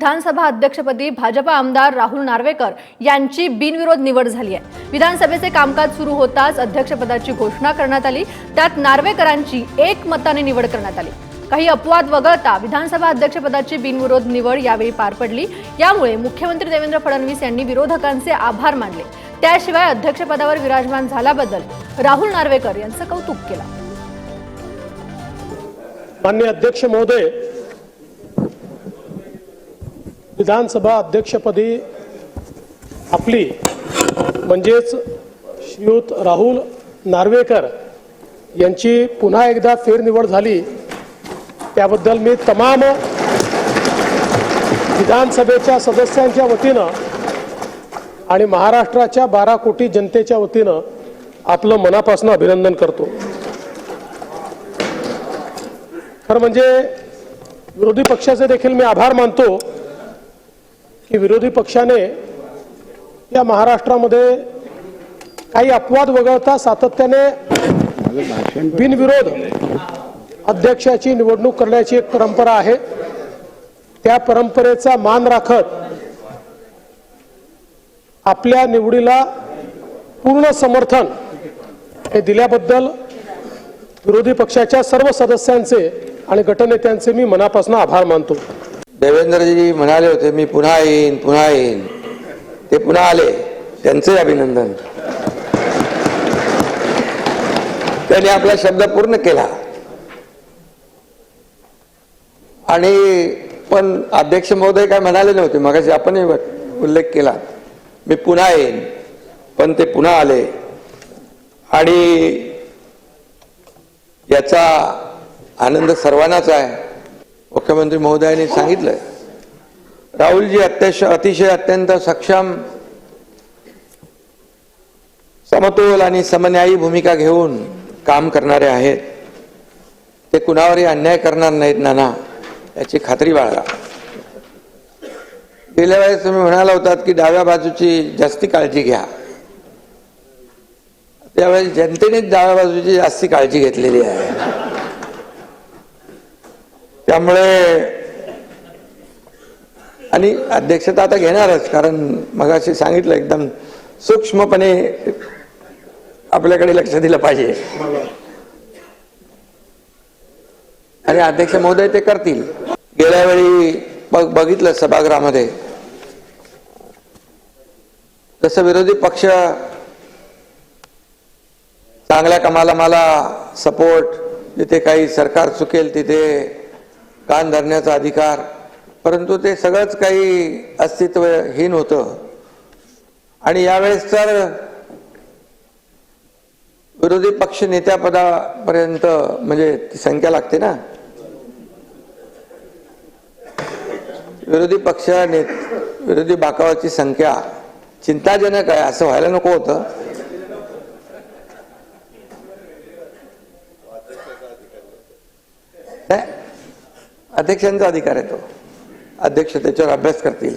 विधानसभा अध्यक्षपदी भाजपा आमदार राहुल नार्वेकर यांची बिनविरोध निवड झाली आहे। विधानसभेचे कामकाज सुरू होताच अध्यक्षपदाची घोषणा करण्यात आली। त्यात नार्वेकरांची एकमताने निवड करण्यात आली। काही अपवाद वगळता विधानसभा अध्यक्षपदाची बिनविरोध निवड यावेळी पार पडली। यामुळे मुख्यमंत्री देवेंद्र फडणवीस यांनी विरोधकांचे आभार मानले। त्याशिवाय अध्यक्षपदावर विराजमान झाल्याबद्दल राहुल नार्वेकर यांचं कौतुक केलं। माननीय अध्यक्ष महोदय, विधानसभा अध्यक्षपदी आपली म्हणजेच श्रीयुत राहुल नार्वेकर यांची पुन्हा एकदा फेरनिवड झाली, त्याबद्दल मी तमाम विधानसभेच्या सदस्यांच्या वतीनं आणि महाराष्ट्राच्या 12 कोटी जनतेच्या वतीनं आपलं मनापासून अभिनंदन करतो। खरं म्हणजे विरोधी पक्षाचे देखील मी आभार मानतो की विरोधी पक्षाने या महाराष्ट्रामध्ये काही अपवाद वगळता सातत्याने बिनविरोध अध्यक्षाची निवडणूक करण्याची एक परंपरा आहे। त्या परंपरेचा मान राखत आपल्या निवडीला पूर्ण समर्थन हे दिल्याबद्दल विरोधी पक्षाच्या सर्व सदस्यांचे आणि गटनेत्यांचे मी मनापासून आभार मानतो। देवेंद्रजी म्हणाले होते मी पुन्हा येईन, ते पुन्हा आले, त्यांचे अभिनंदन। त्यांनी आपला शब्द पूर्ण केला आणि पण अध्यक्ष महोदय काय म्हणाले नव्हते, मगाशी आपणही उल्लेख केला, मी पुन्हा येईन, पण ते पुन्हा आले आणि याचा आनंद सर्वांनाच आहे। मुख्यमंत्री महोदयांनी सांगितलं, राहुलजी अतिशय अत्यंत सक्षम, समतोल आणि समन्यायी भूमिका घेऊन काम करणारे आहेत। ते कुणावरही अन्याय करणार नाहीत नाना, याची खात्री बाळगा। गेल्या वेळेस तुम्ही म्हणाला होतात की डाव्या बाजूची जास्ती काळजी घ्या, त्यावेळेस जनतेनेच डाव्या बाजूची जास्ती काळजी घेतलेली आहे। त्यामुळे आणि अध्यक्षता आता घेणारच, कारण मगाशी सांगितलं एकदम सूक्ष्मपणे आपल्याकडे लक्ष दिलं पाहिजे आणि अध्यक्ष महोदय ते करतील। गेल्या वेळी बघितलं सभागृहामध्ये जसं विरोधी पक्ष चांगल्या कामाला मला सपोर्ट, जिथे काही सरकार चुकेल तिथे कान धरण्याचा अधिकार, परंतु ते सगळंच काही अस्तित्वहीन होतं। आणि यावेळेस तर विरोधी पक्ष नेत्यापदापर्यंत म्हणजे ती संख्या लागते ना, विरोधी बाकावरची संख्या चिंताजनक आहे, असं व्हायला नको होतं। अध्यक्षांचा अधिकार आहे तो, अध्यक्ष त्याच्यावर अभ्यास करतील।